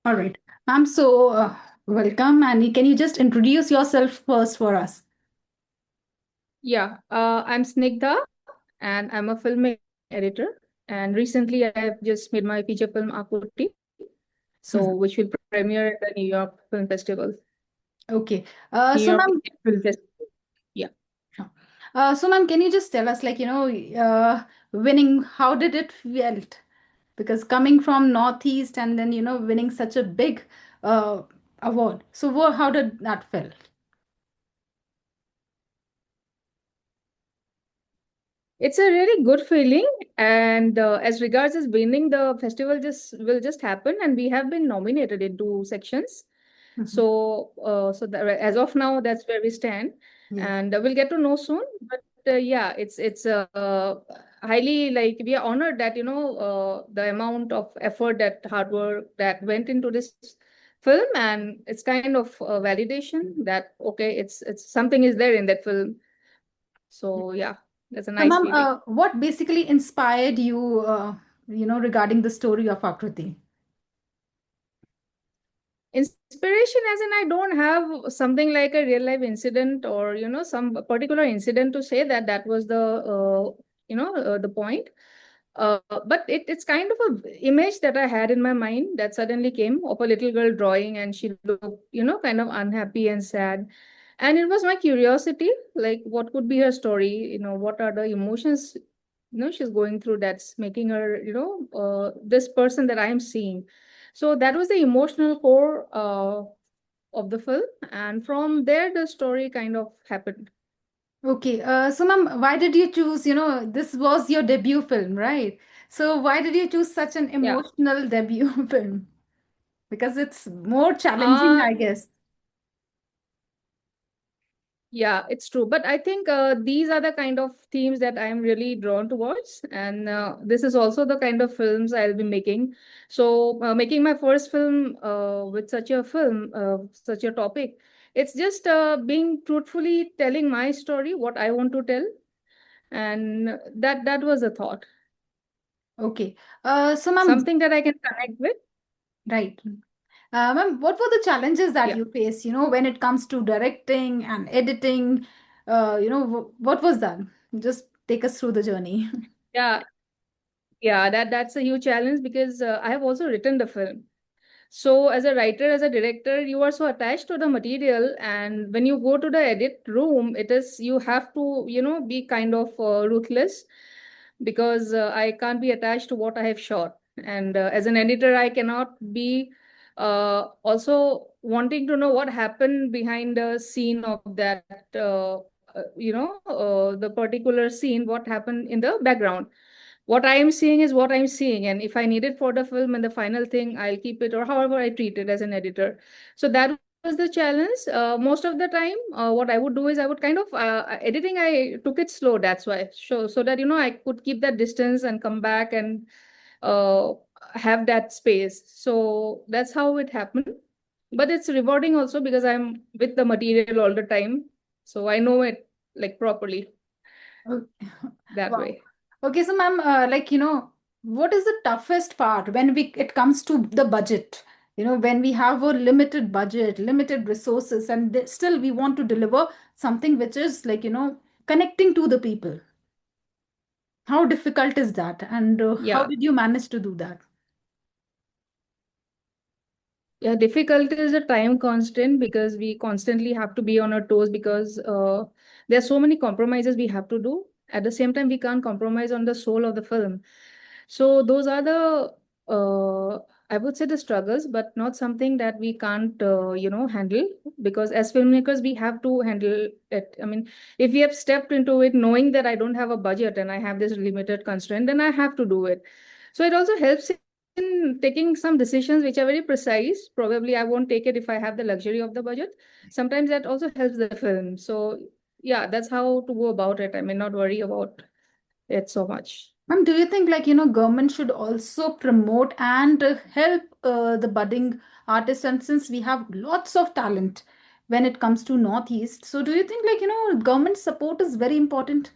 All right. Ma'am, so welcome. And can you just introduce yourself first for us? Yeah, I'm Snigdha and I'm a film editor. And recently I have just made my feature film Aakuti, so Mhm. which will premiere at the New York Film Festival. Okay. New So, York ma'am, Film Festival. Yeah. sure. Ma'am, can you just tell us, winning, how did it felt? Because coming from Northeast and then, winning such a big uh, award. So, how did that feel? It's a really good feeling. And as regards as winning, the festival just will just happen, and we have been nominated in two sections. Mhm. So that, as of now, that's where we stand, Yes. and we'll get to know soon. But yeah, it's highly like we are honored that the amount of effort, that hard work that went into this film, and it's kind of validation that okay, it's something is there in that film. So yeah, that's a So, nice ma'am, feeling. what basically inspired you, regarding the story of Akriti? Inspiration, as in, I don't have something like a real life incident or some particular incident to say that that was the point. But it's kind of a image that I had in my mind that suddenly came of a little girl drawing, and she looked kind of unhappy and sad. And it was my curiosity, like what could be her story, what are the emotions she's going through that's making her this person that I am seeing. So that was the emotional core of the film, and from there the story kind of happened. Okay, so ma'am, why did you choose, this was your debut film, right? So why did you choose such an Yeah. emotional debut film? Because it's more challenging, uh I guess. yeah, it's true, but I think these are the kind of themes that I am really drawn towards, and this is also the kind of films I'll be making. So making my first film with such a topic, it's just being truthfully telling my story, what I want to tell, and that was a thought, Okay, so ma'am, something that I can connect with. right. Ma'am, what were the challenges that Yeah. you face, when it comes to directing and editing? What was that? Just take us through the journey. Yeah, yeah, that's a huge challenge because I have also written the film. So as a writer, as a director, you are so attached to the material, and when you go to the edit room, it is you have to be kind of ruthless, because I can't be attached to what I have shot. And as an editor, I cannot be also wanting to know what happened behind the scene of that, the particular scene, what happened in the background. What I am seeing is what I'm seeing, and if I need it for the film and the final thing, I'll keep it, or however I treat it as an editor. So that was the challenge. Most of the time, what I would do is I would kind of editing. I took it slow. That's why, so that I could keep that distance and come back and uh, have that space. So that's how it happened. But it's rewarding also because I'm with the material all the time, so I know it like properly Okay. that Wow. way. Okay, so ma'am, what is the toughest part when it comes to the budget? When we have a limited budget, limited resources, and still we want to deliver something which is connecting to the people. How difficult is that? And how Yeah. did you manage to do that? Yeah, difficult is a time constant because we constantly have to be on our toes, because there are so many compromises we have to do. At the same time, we can't compromise on the soul of the film. So those are the I would say the struggles, but not something that we can't handle, because as filmmakers we have to handle it. I mean, if we have stepped into it knowing that I don't have a budget and I have this limited constraint, then I have to do it. So it also helps in taking some decisions which are very precise. Probably I won't take it if I have the luxury of the budget. Sometimes that also helps the film. So yeah, that's how to go about it. I may not worry about it so much. Ma'am, do you think government should also promote and help the budding artists? And since we have lots of talent when it comes to Northeast, so do you think government support is very important?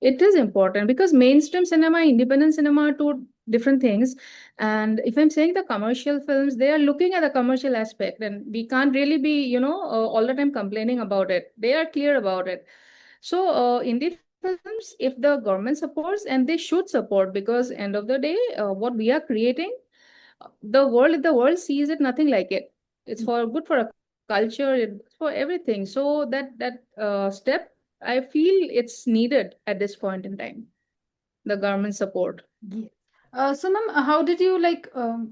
It is important because mainstream cinema, independent cinema too, different things. And if I'm saying the commercial films, they are looking at the commercial aspect, and we can't really be, all the time complaining about it. They are clear about it. So indie films, if the government supports, and they should support, because end of the day, what we are creating, the world, if the world sees it, nothing like it. It's for good for a culture, it's for everything. So that step, I feel it's needed at this point in time, the government support. Yes. So, ma'am, how did you like?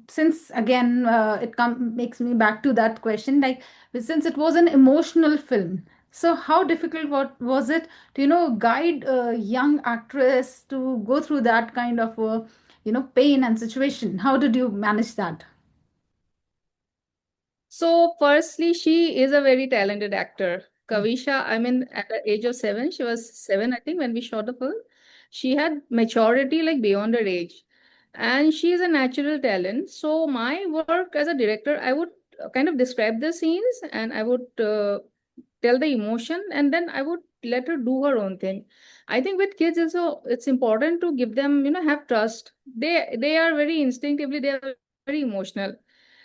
Since again, it makes me back to that question. Like, since it was an emotional film, so how difficult what was it to guide a young actress to go through that kind of pain and situation? How did you manage that? So, firstly, she is a very talented actor. Kavisha, I mean, at the age of 7, she was 7, I think, when we shot the film. She had maturity like beyond her age. And she is a natural talent. So, my work as a director, I would kind of describe the scenes, and I would tell the emotion, and then I would let her do her own thing. I think with kids also, it's important to give them, have trust. They are very instinctively, they are very emotional.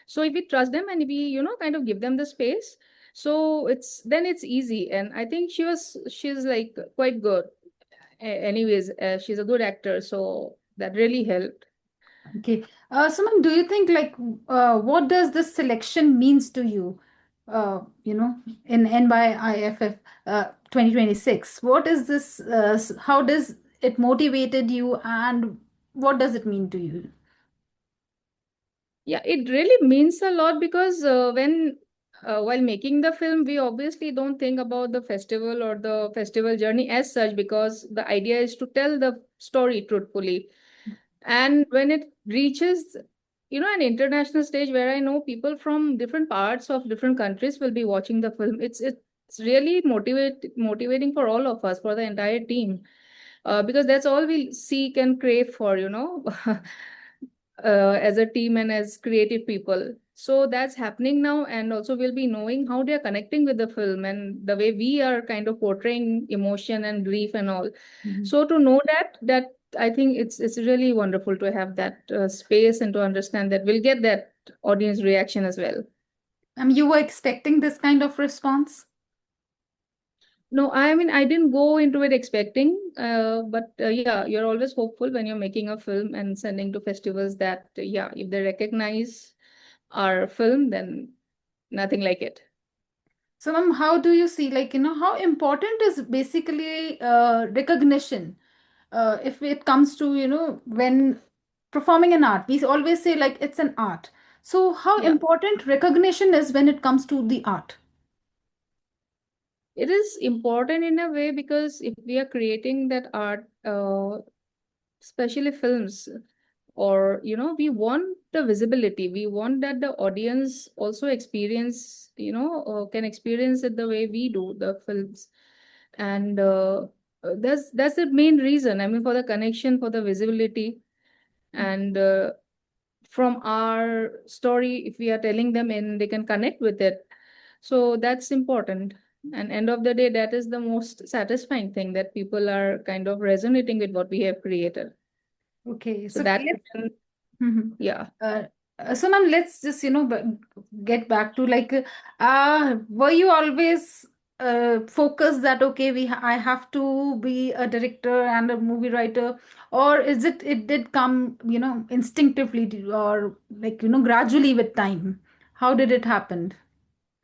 So if we trust them and we, kind of give them the space, so it's easy. And I think she's like quite good. Anyways, she's a good actor, so that really helped. Okay. So, ma'am, do you think like what does this selection means to you? In NYIFF 2026. What is this? How does it motivated you, and what does it mean to you? Yeah, it really means a lot, because when while making the film, we obviously don't think about the festival or the festival journey as such, because the idea is to tell the story truthfully. And when it reaches, an international stage where I know people from different parts of different countries will be watching the film, it's really motivating for all of us, for the entire team, because that's all we seek and crave for, as a team and as creative people. So that's happening now, and also we'll be knowing how they're connecting with the film and the way we are kind of portraying emotion and grief and all. Mhm. So to know that I think it's really wonderful to have that space, and to understand that we'll get that audience reaction as well. You were expecting this kind of response? No, I mean, I didn't go into it expecting, but yeah, you're always hopeful when you're making a film and sending to festivals that, yeah, if they recognize our film, then nothing like it. So, ma'am, how do you see, like, how important is basically recognition if it comes to, when performing an art? We always say, like, it's an art. So, how Yeah, important recognition is when it comes to the art? it is important in a way, because if we are creating that art, especially films, or we want the visibility, we want that the audience also experience, can experience it the way we do the films. And that's the main reason, I mean, for the connection, for the visibility. And from our story, if we are telling them, and they can connect with it, so that's important. And end of the day, that is the most satisfying thing, that people are kind of resonating with what we have created. Okay, So so that, let's. Mhm. yeah. Uh, so ma'am, let's just get back to like, were you always focused that okay, I have to be a director and a movie writer, or is it did come instinctively or like gradually with time? How did it happen?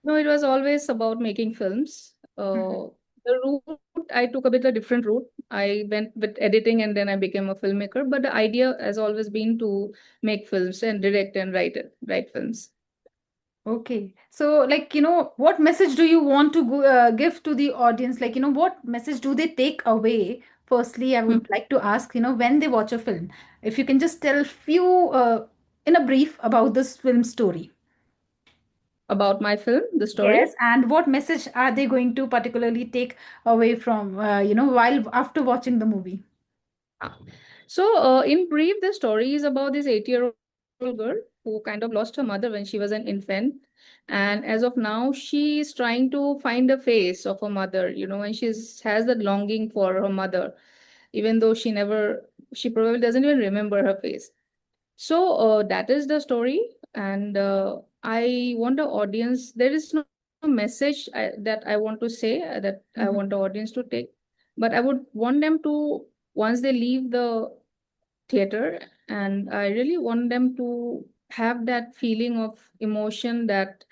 No, it was always about making films. The route, I took a bit a different route. I went with editing, and then I became a filmmaker. But the idea has always been to make films and direct and write films. Okay. So, like, what message do you want to give to the audience? Like, what message do they take away? Firstly, I Hmm. would like to ask, when they watch a film, if you can just tell few, in a brief about this film story. About my film, the story. Yes. And what message are they going to particularly take away from, while after watching the movie? Ah. So, in brief, the story is about this 8-year-old girl who kind of lost her mother when she was an infant. And as of now, she's trying to find the face of her mother, and has that longing for her mother, even though she probably doesn't even remember her face. So that is the story, and I want the audience. There is no message that I want to say that I Mhm. want the audience to take, but I would want them to, once they leave the theater, and I really want them to have that feeling of emotion that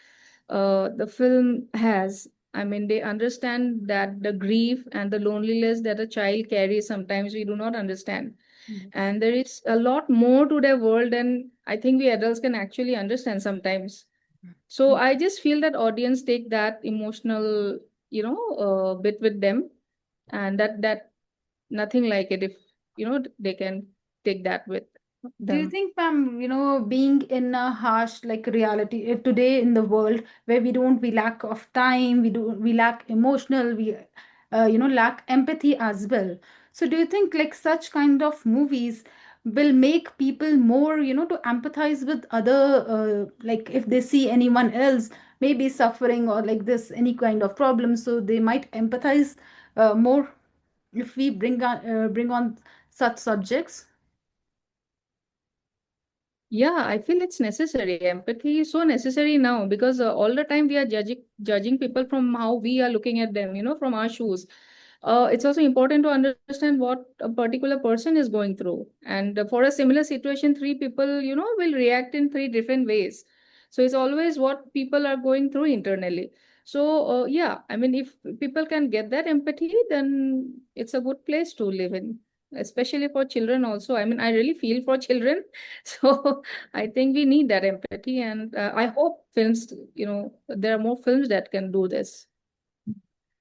the film has. I mean, they understand that the grief and the loneliness that a child carries, sometimes we do not understand. Yes. And there is a lot more to their world than I think we adults can actually understand sometimes. So I just feel that audience take that emotional, bit with them, and that nothing like it if they can take that with Do you them. think, ma'am, being in a harsh like reality today in the world where we lack of time, we lack emotional, lack empathy as well. So do you think like such kind of movies will make people more, to empathize with other, like if they see anyone else maybe suffering or like this, any kind of problem, so they might empathize more if we bring on such subjects? Yeah, I feel it's necessary. Empathy is so necessary now because all the time we are judging people from how we are looking at them, from our shoes. It's also important to understand what a particular person is going through. And for a similar situation, three people, will react in three different ways. So it's always what people are going through internally. So yeah, I mean, if people can get that empathy, then it's a good place to live in, especially for children also. I mean, I really feel for children. So I think we need that empathy, and I hope films, there are more films that can do this.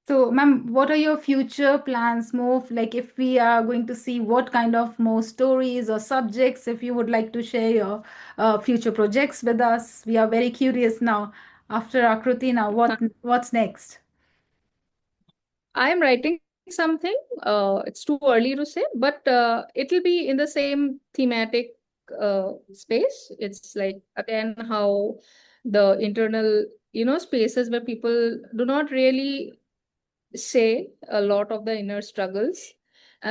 So, ma'am, what are your future plans? More like if we are going to see what kind of more stories or subjects, if you would like to share your future projects with us, we are very curious now. After Akruti, now what's next? I am writing something. It's too early to say, but it'll be in the same thematic space. It's like again how the internal, spaces where people do not really say a lot of the inner struggles.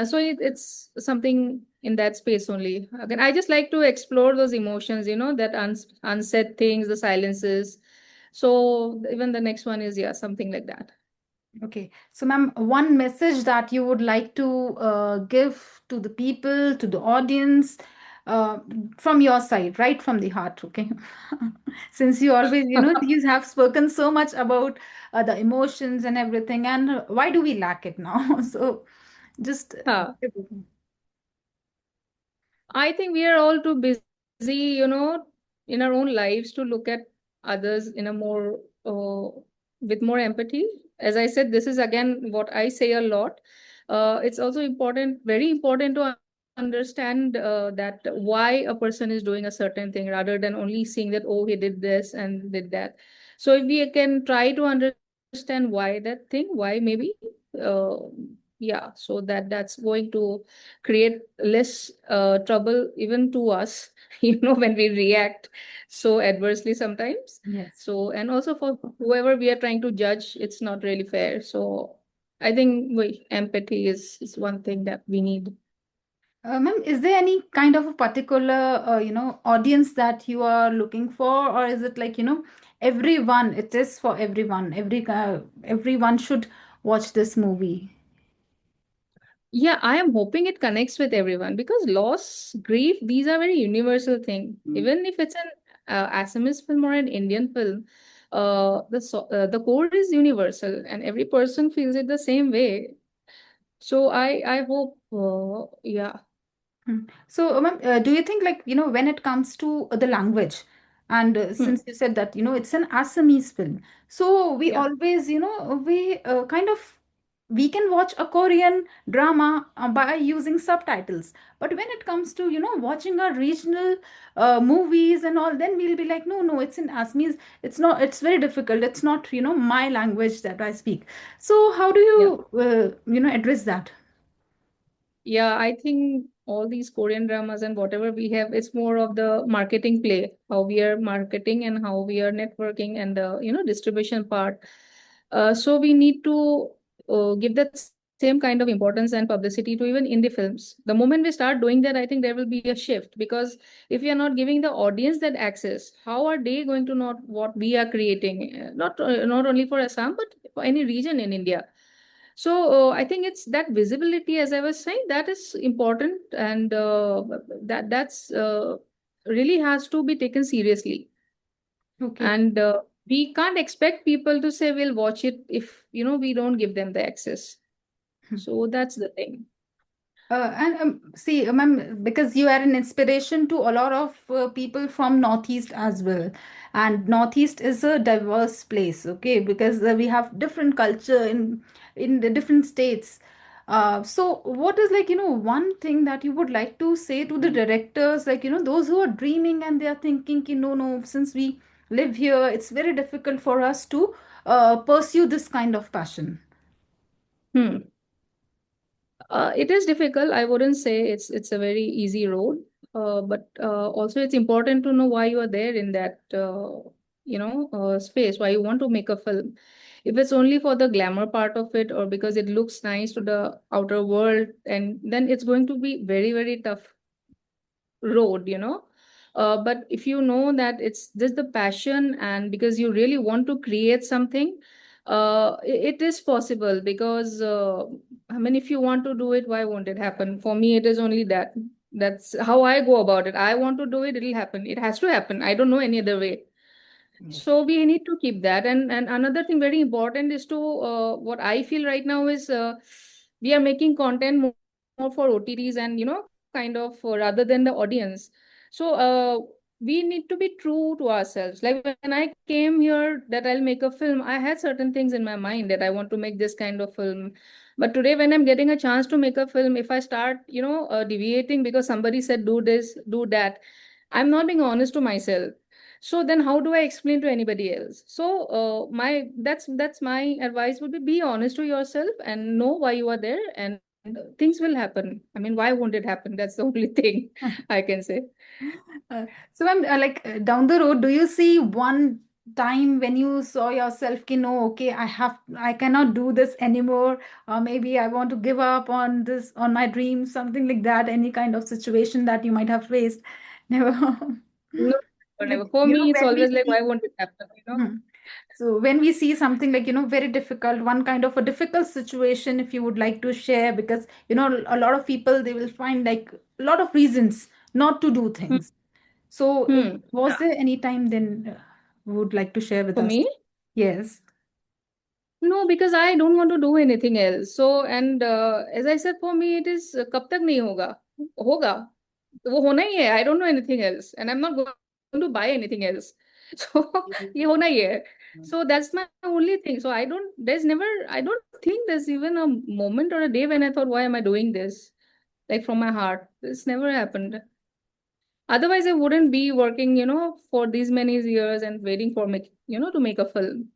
So it's something in that space only. Again, I just like to explore those emotions, that unsaid things, the silences. So even the next one is, yeah, something like that. Okay. So, ma'am, one message that you would like to give to the people, to the audience, uh, from your side, right from the heart, okay? Since you always, you have spoken so much about the emotions and everything, and why do we lack it now? So, just Huh. I think we are all too busy, in our own lives to look at others in a more with more empathy. As I said, this is again what I say a lot. It's also important, very important to understand that why a person is doing a certain thing rather than only seeing that, oh, he did this and did that. So if we can try to understand why that thing, why maybe, uh, yeah, so that's going to create less trouble even to us, when we react so adversely sometimes. Yes. So, and also for whoever we are trying to judge, it's not really fair. So I think empathy is one thing that we need. Ma'am, is there any kind of a particular, audience that you are looking for, or is it like, everyone? It is for everyone. Everyone should watch this movie. Yeah, I am hoping it connects with everyone because loss, grief, these are very universal thing. Even if it's an Assamese film or an Indian film, the core is universal and every person feels it the same way. So I hope, yeah. So, ma'am, do you think like, when it comes to the language, and Hmm. since you said that, it's an Assamese film, so we Yeah. always, we kind of we can watch a Korean drama by using subtitles. But when it comes to, watching our regional movies and all, then we'll be like, no, no, it's in Assamese. It's not, it's very difficult. It's not, my language that I speak. So how do Yeah. you, address that? Yeah, I think all these Korean dramas and whatever we have, it's more of the marketing play, how we are marketing and how we are networking and the, distribution part. So we need to give that space same kind of importance and publicity to even indie films. The moment we start doing that, I think there will be a shift, because if we are not giving the audience that access, how are they going to know what we are creating? Not only for Assam, but for any region in India. So I think it's that visibility, as I was saying, that is important, and that's really has to be taken seriously. Okay. And we can't expect people to say we'll watch it if we don't give them the access. So that's the thing. And see, ma'am, because you are an inspiration to a lot of people from Northeast as well. And Northeast is a diverse place, okay? Because we have different culture in the different states. So what is like, one thing that you would like to say to the directors, like, those who are dreaming and they are thinking, no, no, since we live here, it's very difficult for us to pursue this kind of passion. Hmm. It is difficult. I wouldn't say it's a very easy road. But also it's important to know why you are there in that space, why you want to make a film. If it's only for the glamour part of it, or because it looks nice to the outer world, and then it's going to be very, very tough road. But if you know that it's just the passion, and because you really want to create something, it is possible. Because I mean, if you want to do it, why won't it happen? For me, it is only that. That's how I go about it. I want to do it, it'll happen. It has to happen. I don't know any other way. Yes. So we need to keep that. And another thing very important is to what I feel right now is we are making content more for OTTs, and kind of rather than the audience. So we need to be true to ourselves. Like when I came here that I'll make a film, I had certain things in my mind that I want to make this kind of film. But today when I'm getting a chance to make a film, if I start deviating because somebody said do this, do that, I'm not being honest to myself. So then how do I explain to anybody else? So my that's my advice would be honest to yourself and know why you are there, and things will happen. I mean, why won't it happen? That's the only thing I can say. So I'm like down the road, do you see one time when you saw yourself, no, okay, I cannot do this anymore, or maybe I want to give up on this, on my dreams, something like that, any kind of situation that you might have faced? Never. No, never. Like, For me, it's when we always like, see, why won't it happen? hmm. So when we see something like, very difficult, one kind of a difficult situation, if you would like to share, because, a lot of people, they will find like a lot of reasons not to do Hmm. things. So, Hmm. was there any time then would like to share with For us? me, Yes. no, because I don't want to do anything else. So, and as I said, for me, it is कब तक नहीं होगा, होगा, तो वो होना ही है. I don't know anything else, and I'm not going to buy anything else. So ये होना ही है. So that's my only thing. So I don't think there's even a moment or a day when I thought, why am I doing this? Like from my heart, this never happened. Otherwise, I wouldn't be working, for these many years and waiting for to make a film.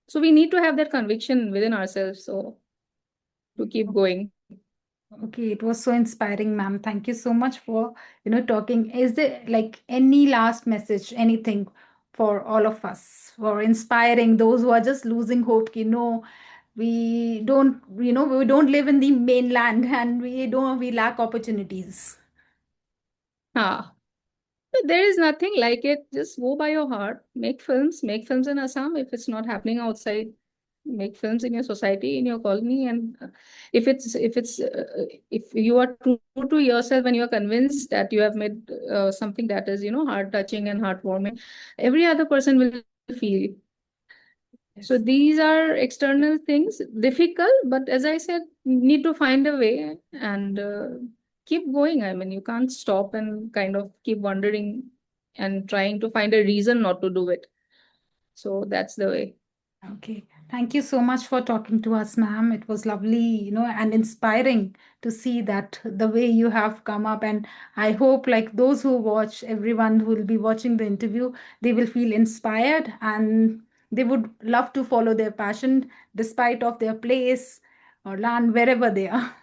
So we need to have that conviction within ourselves. So to keep going. Okay, it was so inspiring, ma'am. Thank you so much for, talking. Is there like any last message, anything for all of us, for inspiring those who are just losing hope? We don't live in the mainland and we lack opportunities. Ah, but there is nothing like it. Just go by your heart. Make films in Assam. If it's not happening outside, make films in your society, in your colony. And if you are true to yourself and you are convinced that you have made something that is heart touching and heartwarming, every other person will feel. So Yes. these are external things, difficult, but as I said, need to find a way and keep going. I mean, you can't stop and kind of keep wondering and trying to find a reason not to do it. So that's the way. Okay. Thank you so much for talking to us, ma'am. It was lovely, and inspiring to see that the way you have come up. And I hope, like those who watch, everyone who will be watching the interview, they will feel inspired and they would love to follow their passion despite of their place or land, wherever they are.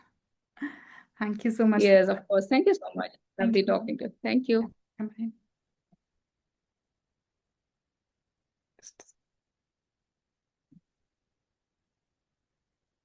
Thank you so much for Yes, that. of course. Thank you so much. Thank Lovely you. talking to you. Thank you. Bye.